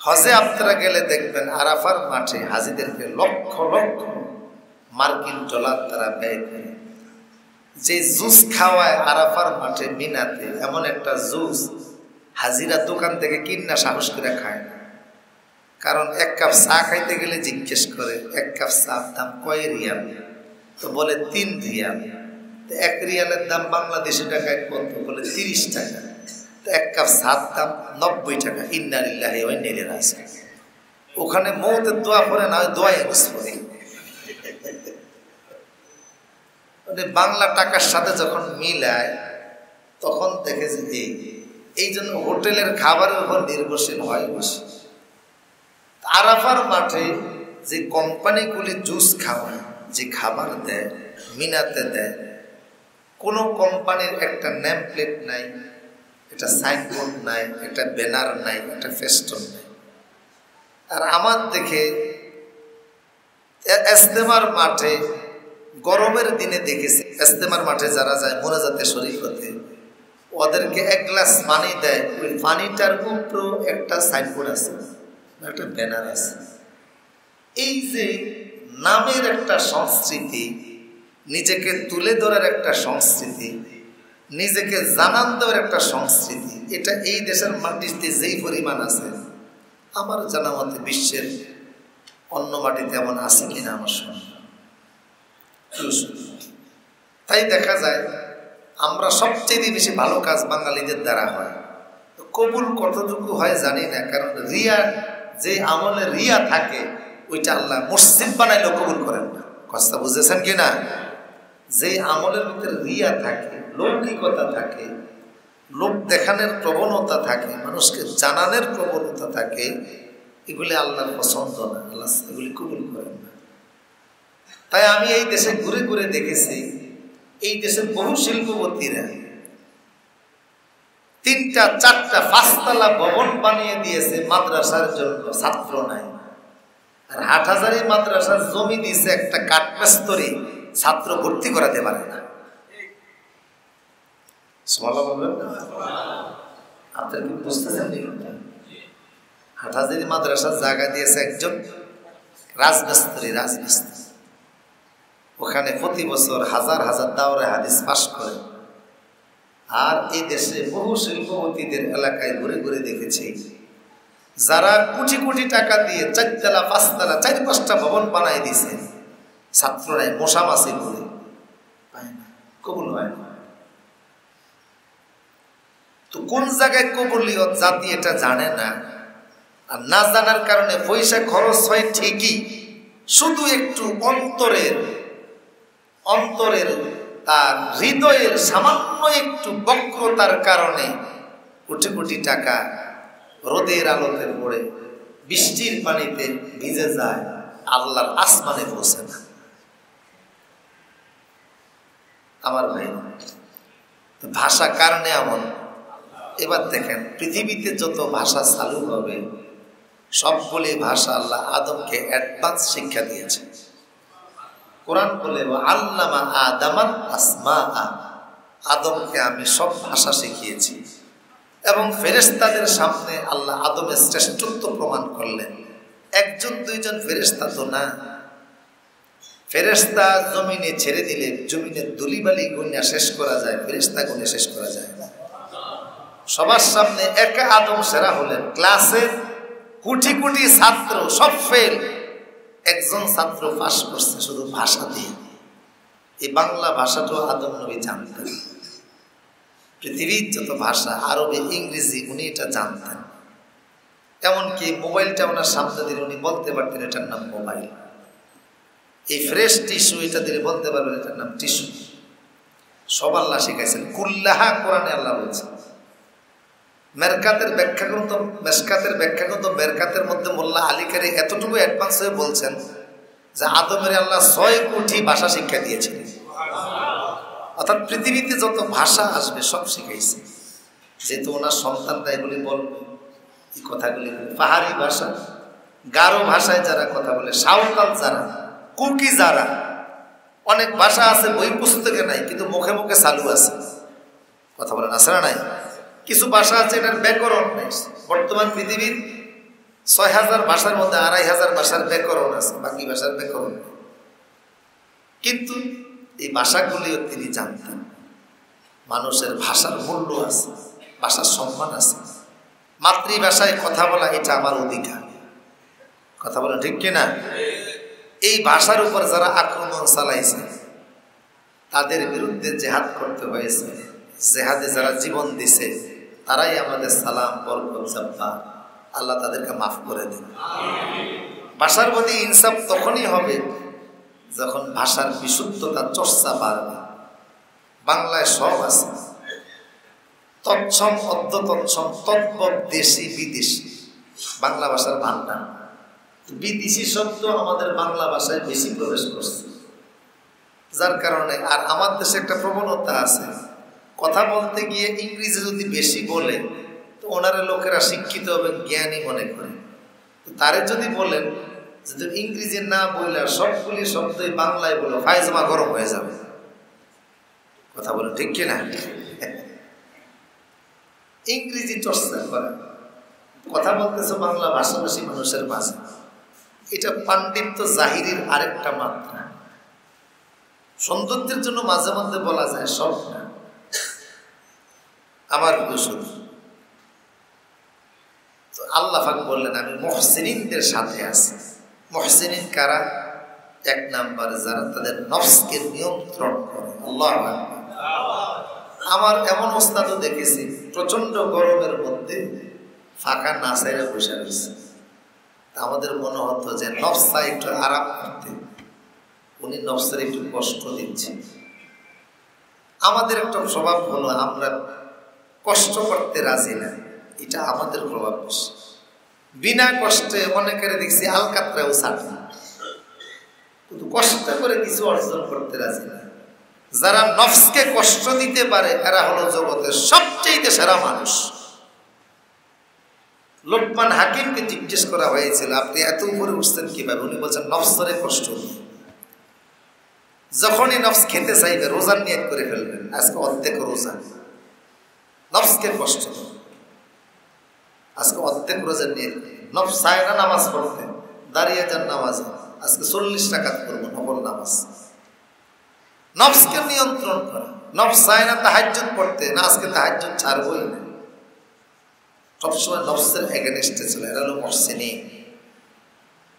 হজে আপনারা গেলে দেখবেন আরাফার মাঠে হাজিদেরকে লক্ষ লক্ষ মার্কিন ডলার তারা ব্যয় করে যে জুস খাওয়ায় আরাফার মাঠে মিনাতে, এমন একটা জুস হাজিরা দোকান থেকে কিনা সাহস করে খায় না। কারণ এক কাপ চা খাইতে গেলে জিজ্ঞেস করে এক কাপ চার দাম কয় রিয়াল, তো বলে 3 রিয়াল। তো 1 রিয়ালের দাম বাংলাদেশি টাকায় কত, বলে 30 টাকা। তো এক কাপ চার দাম 90 টাকা। ইন্না লিল্লাহি ওয়া ইন্না ইলাইহি রাজিউন। ওখানে মওতের দোয়া পড়ে না, ওই দোয়া ইউজ করে। মানে বাংলা টাকার সাথে যখন মিলায় তখন দেখে যে এই জন্য হোটেলের খাবারের উপর নির্ভরশীল হয় বেশি। আরাফার মাঠে যে কোম্পানিগুলি জুস খাওয়ায়, যে খাবার দেয়, মিনাতে দেয়, কোনো কোম্পানির একটা নেম প্লেট নাই, একটা সাইনবোর্ড নাই, একটা ব্যানার নাই, একটা ফেস্টন নাই। আর আমার দেখে ইজতেমার মাঠে গরমের দিনে দেখেছি, ইজতেমার মাঠে যারা যায় মোনাজাতে শরীক হতে, ওদেরকে 1 গ্লাস পানি দেয়, ওই পানিটার উপরেও একটা সাইনবোর্ড আছে, একটা ব্যানার আছে। এই যে নামের একটা সংস্কৃতি, নিজেকে তুলে ধরার একটা সংস্কৃতি, নিজেকে জানান দেওয়ার একটা সংস্কৃতি, এটা এই দেশের মাটিতে যেই পরিমাণ আছে, আমার জানা মতে বিশ্বের অন্য মাটিতে এমন আছে কিনা আমার সন্দেহ। তাই দেখা যায় আমরা সবচেয়ে বেশি ভালো কাজ বাঙালিদের দ্বারা হয়, কবুল কতটুকু হয় জানি না। কারণ রিয়া, যে আমলে রিয়া থাকে ওইটা আল্লাহ মসজিদ বানাইলেও কবুল করেন না। কথা বুঝেছেন কিনা? যে আমলের ভিতরে রিয়া থাকে, লৌকিকতা থাকে, লোক দেখানোর প্রবণতা থাকে, মানুষকে জানানোর প্রবণতা থাকে, এগুলি আল্লাহর পছন্দ না, আল্লাহ এগুলি কবুল করেন না। তাই আমি এই দেশে ঘুরে ঘুরে দেখেছি, এই দেশের বহু শিল্পপতিরা 3টা 4টা 5তলা ভবন বানিয়ে দিয়েছে মাদ্রাসার জন্য, ছাত্র নাই। আর হাটহাজারী মাদ্রাসার জমি দিয়েছে একটা কাঠমিস্ত্রি, ছাত্র ভর্তি করাতে পারে না। আপনারা কি বুঝতেছেন? হাটহাজারী মাদ্রাসার জায়গা দিয়েছে একজন রাজমিস্ত্রি। ওখানে প্রতি বছর হাজার হাজার দাওরে হাদিস পাশ করে। আর এই দেশে বহু শিল্পপতিদের এলাকায় ঘুরে ঘুরে দেখেছি, যারা কোটি কোটি টাকা দিয়ে 4তলা 5তলা 4-5টা ভবন বানাই দিয়েছে, ছাত্ররাই মশামাছি করে পায় না, কবুল হয় না। তো কোন জায়গায় কবুলিয়ত জাতি এটা জানে না, আর না জানার কারণে পয়সা খরচ হয় ঠিকই, শুধু একটু অন্তরের তার হৃদয়ের সামান্য একটু বক্রতার কারণে কোটি কোটি টাকা রোদের আলোতে পড়ে বৃষ্টির পানিতে ভিজে যায়, আল্লাহর আসমানে পৌঁছে না। আমার ভাই, তো ভাষা কারণে এমন। এবার দেখেন পৃথিবীতে যত ভাষা চালু হবে সবগুলি ভাষা আল্লাহ আদমকে অ্যাডভান্স শিক্ষা দিয়েছে। কোরআন বলে আল্লামা আদামান আসমাআ, আদমকে আমি সব ভাষা শিখিয়েছি। এবং ফেরেশতাদের সামনে আল্লাহ আদমের শ্রেষ্ঠত্ব প্রমাণ করলেন। একজন দুইজন ফেরেশতা তো না, ফেরেশতা জমিনে ছেড়ে দিলে জমিনের ধুলিবালি গুণা শেষ করা যায়, ফেরেশতা গুণে শেষ করা যায় না। সবার সামনে একা আদম সেরা হলেন। ক্লাসে কোটি কোটি ছাত্র সব ফেল, একজন ছাত্র পাস করছে শুধু ভাষা দিয়ে। এই বাংলা ভাষাটাও আদম নবী জানতেন। পৃথিবীর যত ভাষা, আরবি, ইংরেজি, উনি এটা জানতেন। এমনকি মোবাইলটা ওনার সামনে দিলে উনি বলতে পারতেন এটার নাম মোবাইল। এই ফ্রেশ টিস্যু এটা দিলে বলতে পারবেন এটার নাম টিস্যু। সব আল্লাহ শিখাইছেন। কুল্লাহা কোরআনে আল্লাহ বলছেন। মেরকাতের ব্যাখ্যা গ্রন্থ, মেশকাতের ব্যাখ্যা গ্রন্থ মেরকাতের মধ্যে মোল্লা আলীকারী এতটুকু অ্যাডভান্স হয়ে বলছেন যে আদমের আল্লাহ 6 কোটি ভাষা শিক্ষা দিয়েছিলেন। অর্থাৎ পৃথিবীতে যত ভাষা আসবে সব শিখাইছে, যেহেতু ওনার সন্তানরা এগুলি বলবে, এই কথাগুলি পাহাড়ি ভাষা, গারো ভাষায় যারা কথা বলে, সাঁওতাল যারা, কুকি যারা, অনেক ভাষা আছে বই পুস্তকে নাই কিন্তু মুখে মুখে চালু আছে, কথা বলেন আছে না নাই? কিছু ভাষা আছে এটার ব্যাকরণ নেই। বর্তমান পৃথিবীর 6000 ভাষার মধ্যে 2500 ভাষার ব্যাকরণ আছে, বাকি ভাষার ব্যাকরণ নেই। কিন্তু এই ভাষাগুলিও তিনি জানতেন। মানুষের ভাষার মূল্য আছে, ভাষার সম্মান আছে। মাতৃভাষায় কথা বলা এটা আমার অধিকার, কথা বলা ঠিক কিনা? এই ভাষার উপর যারা আক্রমণ চালাইছে তাদের বিরুদ্ধে জেহাদ করতে হয়েছে। জেহাদে যারা জীবন দিছে তারাই আমাদের সালাম, বরকত, জাব্বা, আল্লাহ তাদেরকে মাফ করে দেন। ভাষার প্রতি ইনসাফ তখনই হবে যখন ভাষার বিশুদ্ধতা চর্চা বাড়বে। বাংলায় সব আছে, তৎসম, অদ্য তৎসম, তৎপদ, দেশি, বিদেশি, বাংলা ভাষার ভান্ডার। বিদেশি শব্দ আমাদের বাংলা ভাষায় বেশি প্রবেশ করছে, যার কারণে আর আমার দেশে একটা প্রবণতা আছে, কথা বলতে গিয়ে ইংরেজি যদি বেশি বলে তো ওনারা লোকেরা শিক্ষিত হবে, জ্ঞানী মনে করে। তারে যদি বলেন যদি ইংরেজি না বললে সবগুলি শব্দই বাংলায় বলো, ফায়জামা গরম হয়ে যাবে, কথা বলেন ঠিক কিনা? ইংরেজি চর্চা করে কথা বলতেছে বাংলা ভাষাভাষী মানুষের মাঝে, এটা পাণ্ডিত্য জাহিরির আরেকটা মাত্রা। সৌন্দর্যের জন্য মাঝে মধ্যে বলা যায়, সব না। আমার কুসুর তো আল্লাহ পাক বললেন আমি মুহসিনিনদের সাথে আছি। মুহসিনিন কারা? 1 নাম্বার যারা তাদের নফসকে নিয়ন্ত্রণ করে। আল্লাহু আকবার। আমার এমন ওস্তাদও দেখেছি প্রচন্ড গরমের মধ্যে ফাঁকা না ছাইরা বসে রয়েছে, আমাদের মনে হতো যে নফসা একটু আরাম করতে, উনি নফসের একটু কষ্ট দিচ্ছে। আমাদের একটা স্বভাব হলো আমরা কষ্ট করতে রাজি না, এটা আমাদের প্রভাব বেশি। বিনা কষ্টে অনেকের দেখছি আলকাতরাও ছাড়ে না, কিন্তু কষ্ট করে কিছু অর্জন করতে রাজি না। যারা নফসকে কষ্ট দিতে পারে এরা হলো জগতের সবচেয়ে সেরা মানুষ। লোকমান হাকিমকে জিজ্ঞেস করা হয়েছিল আপনি এত উপরে উঠছেন কিভাবে? উনি বলছেন নফসরে কষ্ট দিয়ে। যখনই নফস খেতে চাইবে রোজার নিয়ত করে ফেলবেন, আজকে অর্ধেক রোজা, নফসকে কষ্ট দেবে, আজকে অর্ধেক রোজার নিয়ত। নফস চায় না নামাজ পড়তে, দাঁড়িয়ে যান নামাজে, আজকে 40 রাকাত করবো নফল নামাজ। নফসকে নিয়ন্ত্রণ করা। নফস চায় না তাহাজ্জুদ পড়তে, না আজকে তাহাজ্জুদ ছাড়বই না, সবসময় নফসের এগেনস্টে চলে, এরা হলো মুহসিনিন।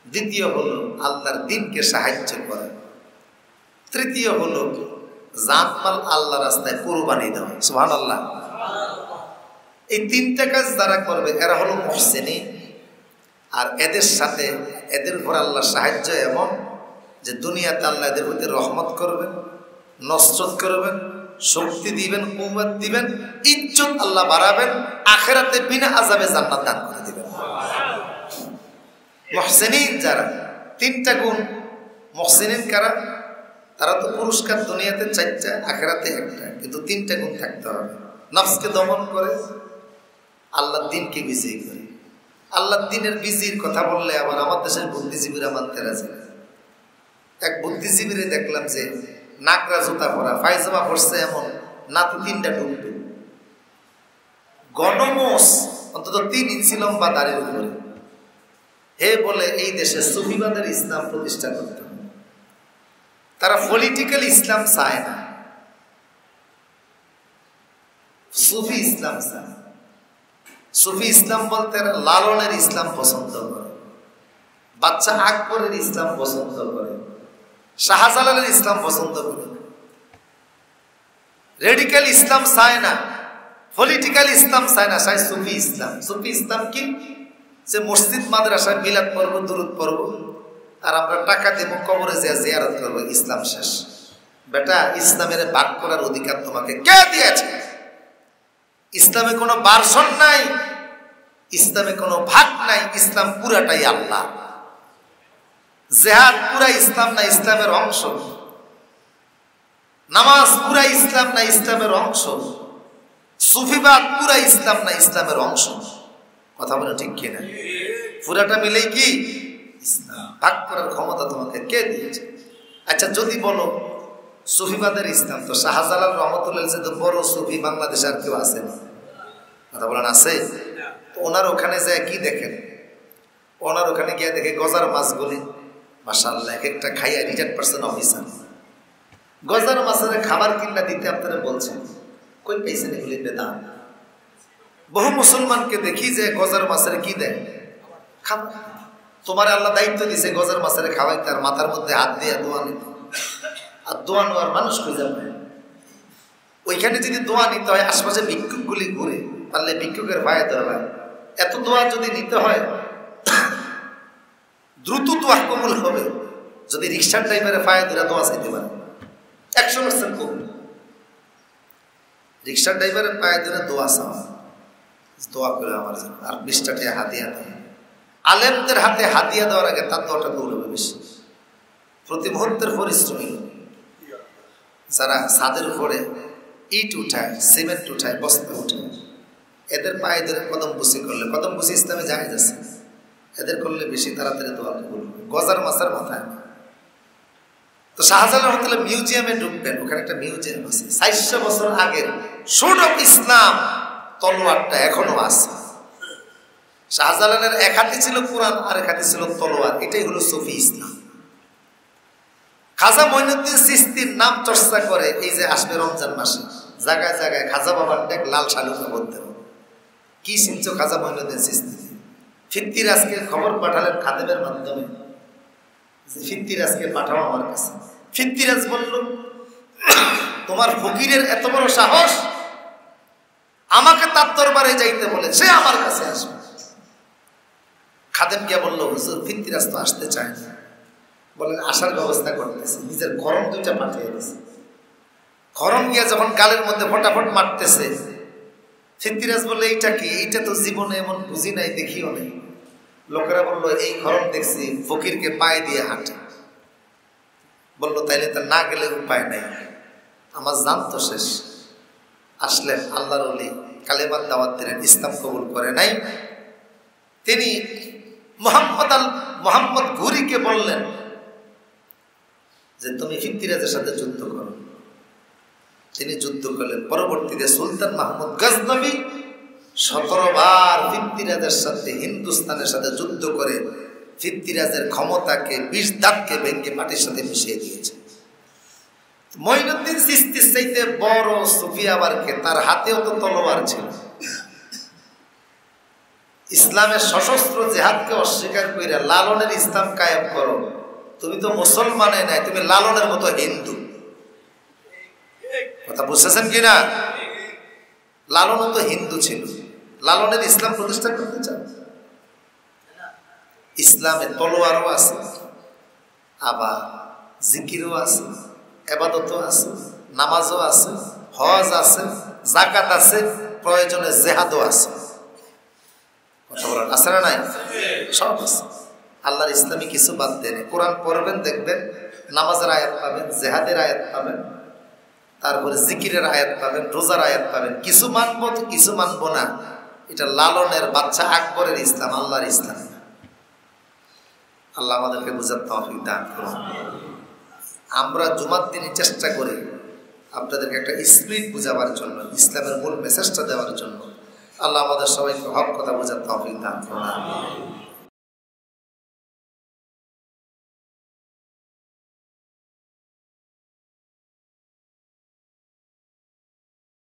দ্বিতীয় হলো আল্লাহর দ্বীনকে সাহায্য করা। তৃতীয় হলো জানমাল আল্লাহ রাস্তায় কুরবানি দেওয়া। সুবহানাল্লাহ। এই 3টা কাজ যারা করবে এরা হলো মুহসিনিন। আর এদের সাথে এদের উপর আল্লাহ সাহায্য এমন যে দুনিয়াতে আল্লাহ এদের প্রতি রহমত করবেন, নসরত করবেন, শক্তি দিবেন, কুওয়াত দিবেন, ইজ্জত আল্লাহ বাড়াবেন, আখিরাতে বিনা আযাবে জান্নাত দান করে দিবেন। মুহসিনিন যারা, 3টা গুণ। মুহসিনিন কারা? তারা তো পুরস্কার দুনিয়াতে 4টা, আখিরাতে 1টা, কিন্তু 3টা গুণ থাকতে হবে। নফসকে দমন করে, আল্লাহর দিনকে বিজয়ী করে। আল্লাহর দিনের বিজয়ীর কথা বললে আবার আমার দেশের বুদ্ধিজীবীরা মানতে রাজি না। এক বুদ্ধিজীবীরে দেখলাম যে নাকরা জুতা পরা, ফাইজামা পরছে, এমন নাতে 3টা ডুববে, গণমোষ অন্তত 3 ইঞ্চি লম্বা দাড়ির উপরে, হে বলে এই দেশে সুফিবাদের ইসলাম প্রতিষ্ঠা করতে হবে। তারা পলিটিক্যাল ইসলাম চায় না, সুফি ইসলাম চায়। সুফি ইসলাম বলতে লালনের ইসলাম পছন্দ করে, বাচ্চা আকবরের ইসলাম পছন্দ করে, শাহজালালের ইসলাম পছন্দ করে। রেডিক্যাল ইসলাম চায় না, পলিটিক্যাল ইসলাম চায় না, চায় সুফি ইসলাম। সুফি ইসলাম কি? যে মসজিদ মাদ্রাসায় মিলাদ পড়ব, দুরুদ পড়ব, আর আমরা টাকা দেবো, কবরে যে জিয়ারত করবো, ইসলাম শেষ। বেটা, ইসলামের ভাগ করার অধিকার তোমাকে কে দিয়েছে? ইসলামে কোনো ভার্সন নাই, ইসলামে কোনো ভাগ নাই, ইসলাম পুরাটাই আল্লাহ। জিহাদ পুরা ইসলাম না, ইসলামের অংশ। নামাজ পুরা ইসলাম না, ইসলামের অংশ। সুফিবাদ পুরা ইসলাম না, ইসলামের অংশ। কথা বলে ঠিক কিনা? পুরাটা মিলেই কি ইসলাম। ভাগ করার ক্ষমতা তোমাকে কে দিয়েছে? আচ্ছা, যদি বলো সুফিবাদের ইসলাম, তো শাহজালাল রহমতুল্লাহ তো বড় সুফি বাংলাদেশে আর কেউ আছে না? কথা বলেন আছে? তো ওনার ওখানে যায় কি দেখেন? ওনার ওখানে গিয়ে দেখে গজার মাছগুলি, মাশাআল্লাহ, এক একটা খাইয়া রিটার্ন পার্সন অফিসার। গজার মাছের খাবার কিনা দিতে আপনারা বলছেন, কই পেয়েছেন এগুলি? বেদাত। বহু মুসলমানকে দেখি যে গজার মাছের কি দেয়? খাবার। তোমার আল্লাহ দায়িত্ব দিছে গজার মাছের খাওয়াই, তার মাথার মধ্যে হাত দিয়ে দোয়া নিতে। আর দোয়া নেওয়ার মানুষ খুঁজে পায়। ওইখানে যদি দোয়া নিতে হয়, আশপাশে ভিক্ষুকগুলি ঘুরে, পারলে ভিক্ষুকের ভাইয়ে ধরবায়। এত দোয়া যদি নিতে হয়, দ্রুত দোয়া কবুল হবে যদি রিক্সার ড্রাইভারে পায়ে ধরে দোয়া চাইতে পারে। 100% কবুল। রিক্সার ড্রাইভারের পায়ে ধরে দোয়া চাওয়া, দোয়া করে আমার জন্য, আর 20টা টাকা হাতিয়া দেয়। আলেমদের হাতে হাতিয়া দেওয়ার আগে তার দোয়াটা কবুল হবে বেশি। প্রতি মুহূর্তের পরিশ্রমী যারা ছাদের উপরে ইট উঠায়, সিমেন্ট উঠায়, বস্তা উঠায়, এদের পায়ে ধরে কদম বুসি করলে, কদম বুসি ইসলামে জায়েজ আছে, এদের করলে বেশি তাড়াতাড়ি দোয়া কবুল হবে। গজার মাছের মাথায়। তো শাহজালাল রহমতুল্লাহ মিউজিয়ামে ঢুকবেন, ওখানে একটা মিউজিয়াম আছে 400 বছর আগের সোর্ড অফ ইসলাম, তলোয়ারটা এখনো আছে। শাহজালালের এক হাতে ছিল কোরআন, আর এক হাতে ছিল তলোয়ার। এটাই হলো সুফি ইসলাম। খাজা মঈনুদ্দিন চিশতির নাম চর্চা করে, এই যে আসবে রমজান মাসে, জায়গায় জায়গায় খাজা বাবার ডেক লাল শালুকা বলতে হবে। কি চিনছো খাজা মঈনুদ্দিন চিশতি? ফিত্তিরাজকে খবর পাঠালেন খাদেমের মাধ্যমে, ফিত্তিরাজকে পাঠাও আমার কাছে। ফিত্তিরাজ বলল, তোমার ফকিরের এত বড় সাহস, আমাকে তার দরবারে যাইতে বলে, সে আমার কাছে আসবে। খাদেম গিয়া বলল, হুজুর, ফিত্তিরাজ তো আসতে চায় না। বলেন আসার ব্যবস্থা করতেছে। নিজের খরম 2টা পাঠিয়ে দিয়েছে। খরম গিয়া যখন গালের মধ্যে ফটাফট মারতেছে, ফিত্তিরাজ বললো, এইটা কি? এইটা তো জীবনে এমন বুঝি নাই, দেখিও নাই। লোকেরা বললো, এই খরম দেখছি ফকিরকে পায়ে দিয়ে হাঁটে। বললো, তাইলে তার না গেলে উপায় নাই, আমার জান তো শেষ। আসলেন আল্লাহর ওলি, কালেমার দাওয়াত দিলেন, ইসলাম কবুল করে নাই। তিনি মোহাম্মদ ঘুরিকে বললেন যে তুমি ফিত্তিরাজের সাথে যুদ্ধ করো। তিনি যুদ্ধ করলেন। পরবর্তীতে সুলতান মাহমুদ গজনবী 17 বার ফিত্তিরাজের সাথে, হিন্দুস্তানের সাথে যুদ্ধ করে ফিত্তিরাজের ক্ষমতাকে, 20 দাঁতকে ভেঙে মাটির সাথে মিশিয়ে দিয়েছে। মঈনুদ্দিন চিশতির চাইতে বড় সুফি আবার কে? তার হাতেও তো তলোয়ার ছিল। ইসলামের সশস্ত্র জেহাদকে অস্বীকার করে লালনের ইসলাম কায়েম করো। তুমি তো মুসলমানে নাই, তুমি লালনের মতো হিন্দু। কথা বুঝতেছেন কিনা? লালনও তো হিন্দু ছিল, লালনের ইসলাম প্রতিষ্ঠা করতে চান? ইসলামে তলোয়ারও আছে, আবার জিকিরও আছে, ইবাদতও আছে, নামাজও আছে, হজ আছে, যাকাত আছে, প্রয়োজনে জিহাদও আছে। কথা বলেন আছে না নাই? সব আছে। আল্লাহর ইসলামী কিছু বাদ দেন। কোরআন পড়বেন, দেখবেন নামাজের আয়াত পাবেন, জেহাদের আয়াত পাবেন, তারপরে জিকিরের আয়াত পাবেন, রোজার আয়াত পাবেন। কিছু মানবো তো কিছু মানবো না, এটা লালনের বাচ্চা আকবরের ইসলাম, আল্লাহর ইসলাম। আল্লাহ আমাদেরকে বুঝার তৌফিক দান করুন। আমরা জুমার দিনই চেষ্টা করি আপনাদেরকে একটা স্পিরিট বুঝাবার জন্য, ইসলামের মূল মেসেজটা দেওয়ার জন্য। আল্লাহ আমাদের সবাইকে হক কথা বোঝার তৌফিক দান করুন।